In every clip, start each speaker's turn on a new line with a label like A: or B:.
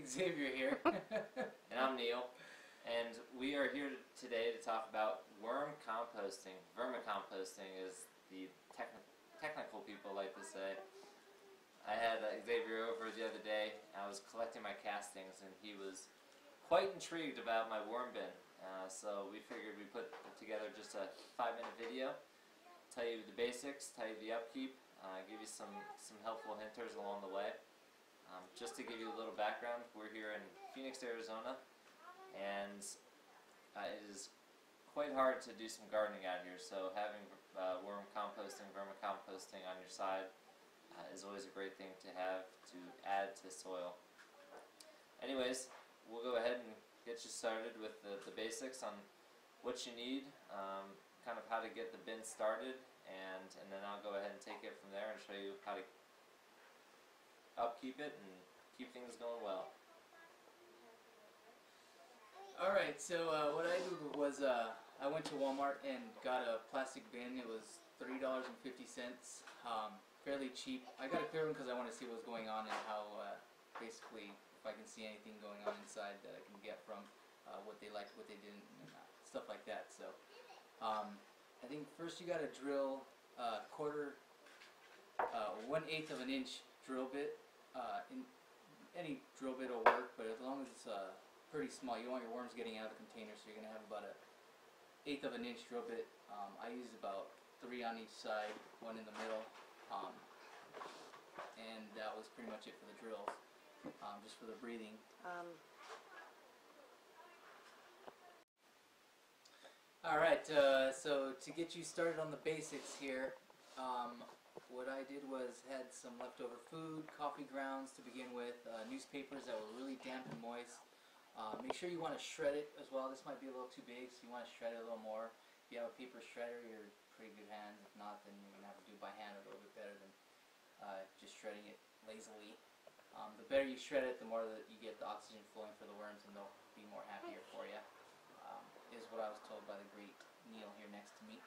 A: Xavier here.
B: And I'm Neil, and we are here today to talk about worm composting. Vermicomposting is the technical people like to say. I had Xavier over the other day. I was collecting my castings, and he was quite intrigued about my worm bin. So we figured we'd put together just a 5-minute video, tell you the basics, tell you the upkeep, give you some helpful hinters along the way. Just to give you a little background, we're here in Phoenix, Arizona, and it is quite hard to do some gardening out here, so having worm composting, vermicomposting on your side is always a great thing to have to add to soil. Anyways, we'll go ahead and get you started with the basics on what you need, kind of how to get the bin started, and then I'll go ahead and take it from there and show you how to upkeep it and keep things going well.
A: Alright, so what I did was I went to Walmart and got a plastic bin. It was $3.50, fairly cheap. I got a clear one because I want to see what's going on and how basically if I can see anything going on inside that I can get from what they liked, what they didn't, and stuff like that. So I think first you got to drill 1/8 of an inch drill bit. In any drill bit will work, but as long as it's pretty small, you don't want your worms getting out of the container, so you're going to have about a 1/8 of an inch drill bit. I used about 3 on each side, 1 in the middle, and that was pretty much it for the drills, just for the breathing. Alright, so to get you started on the basics here, what I did was had some leftover food, coffee grounds to begin with, newspapers that were really damp and moist. Make sure you want to shred it as well. This might be a little too big, so you want to shred it a little more. If you have a paper shredder, you're in pretty good hands. If not, then you're going to have to do it by hand a little bit better than just shredding it lazily. The better you shred it, the more that you get the oxygen flowing for the worms, and they'll be more happier for you, is what I was told by the great Neil here next to me.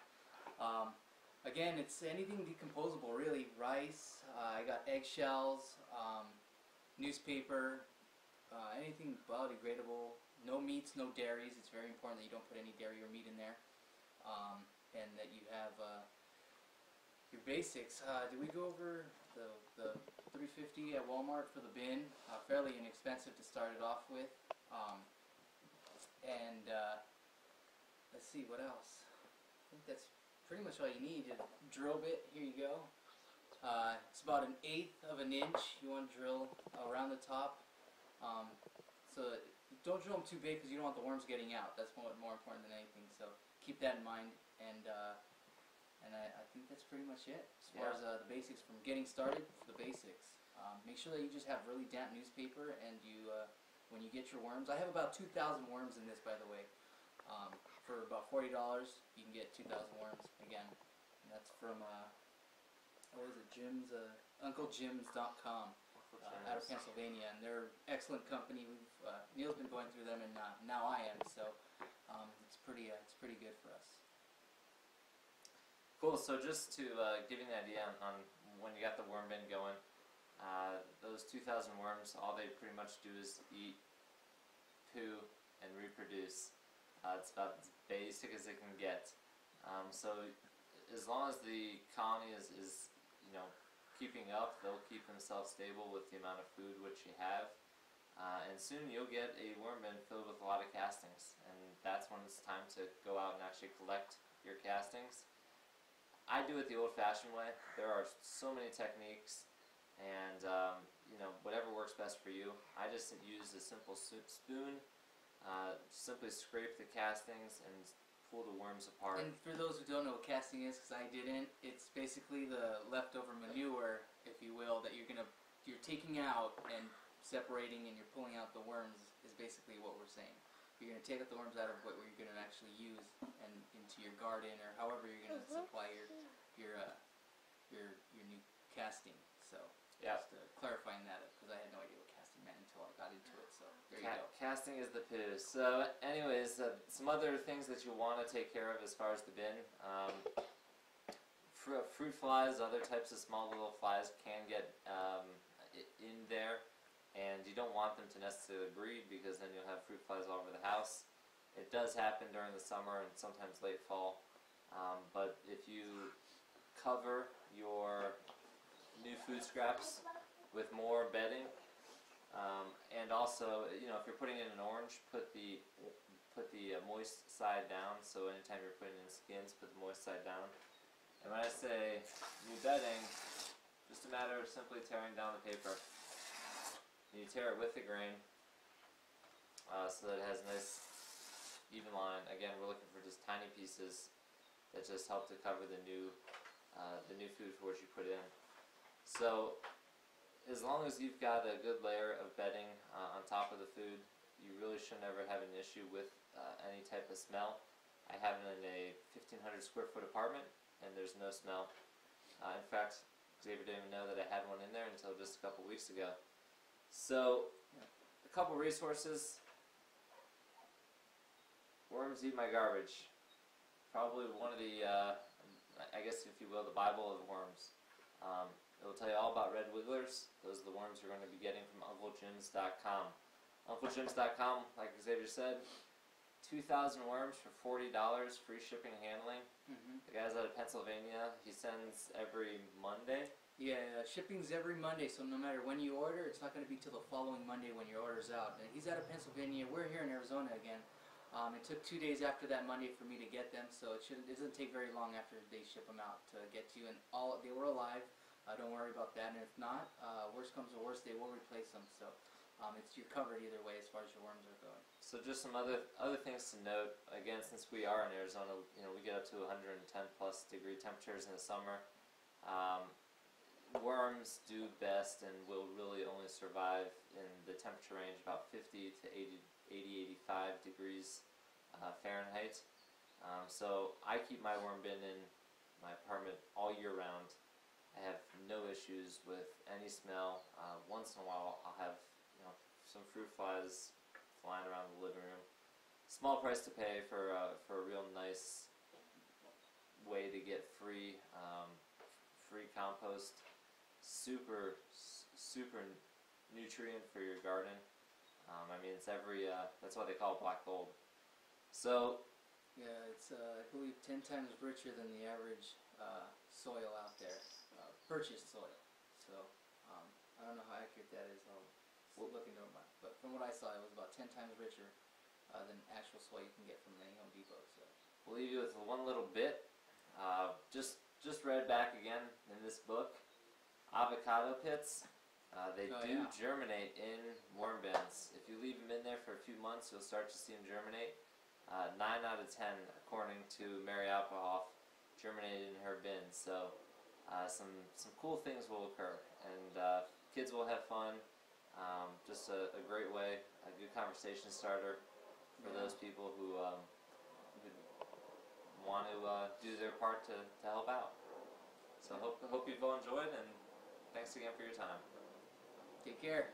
A: Again, it's anything decomposable, really. Rice, I got eggshells, newspaper, anything biodegradable. No meats, no dairies. It's very important that you don't put any dairy or meat in there. And that you have your basics. Did we go over the $3.50 at Walmart for the bin? Fairly inexpensive to start it off with. Let's see, what else? I think that's pretty much all you need. A drill bit, here you go. It's about 1/8 of an inch. You want to drill around the top. So don't drill them too big because you don't want the worms getting out. That's more important than anything. So keep that in mind. And I think that's pretty much it as far as the basics from getting started. The basics. Make sure that you just have really damp newspaper, and you when you get your worms. I have about 2,000 worms in this, by the way. For about $40, you can get 2,000 worms again. And that's from what was it? UncleJims.com. Out of Pennsylvania, and they're an excellent company. Neil's been going through them, and now I am. So it's pretty good for us.
B: Cool. So just to give you an idea on when you got the worm bin going, those 2,000 worms, all they pretty much do is eat, poo, and reproduce. It's about as basic as it can get. So as long as the colony is keeping up, they'll keep themselves stable with the amount of food which you have, and soon you'll get a worm bin filled with a lot of castings, and that's when it's time to go out and actually collect your castings. I do it the old-fashioned way. There are so many techniques, and whatever works best for you. I just use a simple spoon, simply scrape the castings and pull the worms apart.
A: And for those who don't know what casting is, because I didn't, it's basically the leftover manure, if you will, that you're taking out and separating, and you're pulling out the worms. Is basically what we're saying. You're going to take out the worms out of what you're going to actually use and into your garden, or however you're going to supply your new casting. So just clarifying that, because I had no idea what casting meant until I got into it. So there you go.
B: Casting is the poo. So anyways, some other things that you want to take care of as far as the bin. Fruit flies, other types of small little flies can get in there. and you don't want them to necessarily breed because then you'll have fruit flies all over the house. It does happen during the summer and sometimes late fall, but if you cover your new food scraps with more bedding, and also, if you're putting in an orange, put the moist side down. So anytime you're putting in skins, put the moist side down. And when I say new bedding, just a matter of simply tearing down the paper. You tear it with the grain, so that it has a nice even line. Again, we're looking for just tiny pieces that just help to cover the new food for what you put in. So as long as you've got a good layer of bedding on top of the food, you really should never have an issue with any type of smell. I have it in a 1,500 square foot apartment, and there's no smell. In fact, Xavier didn't even know that I had one in there until just a couple weeks ago. So, a couple resources. Worms Eat My Garbage. Probably one of the, I guess if you will, the Bible of worms. It will tell you all about red wigglers. Those are the worms you're going to be getting from UncleJims.com. UncleJims.com, like Xavier said, 2,000 worms for $40, free shipping and handling. The guy's out of Pennsylvania. He sends every Monday.
A: Yeah, shipping's every Monday, so no matter when you order, it's not going to be till the following Monday when your order's out. And he's out of Pennsylvania. We're here in Arizona again. It took 2 days after that Monday for me to get them, so it doesn't take very long after they ship them out to get to you. And they were alive. Don't worry about that. And if not, worst comes to worst, they will replace them. So you're covered either way as far as your worms are going.
B: So just some other things to note. Again, since we are in Arizona, we get up to 110 plus degree temperatures in the summer. Worms do best and will really only survive in the temperature range about 50 to 85 degrees Fahrenheit. So I keep my worm bin in my apartment all year round. I have no issues with any smell. Once in a while I'll have some fruit flies flying around the living room. Small price to pay for a real nice way to get free compost. Super nutrient for your garden. I mean, it's that's why they call it black gold. So
A: yeah, it's I believe 10 times richer than the average soil out there, purchased soil. So I don't know how accurate that is. I'll look into it, but from what I saw, it was about 10 times richer than actual soil you can get from any Home Depot. So
B: we'll leave you with one little bit. Just read back again in this book. Avocado pits, they germinate in worm bins. If you leave them in there for a few months, you'll start to see them germinate. 9 out of 10, according to Mary Alcohoff, germinated in her bin. So some cool things will occur, and kids will have fun. Just a great way, a good conversation starter for those people who want to do their part to help out. So hope you've all enjoyed, and thanks again for your time.
A: Take care.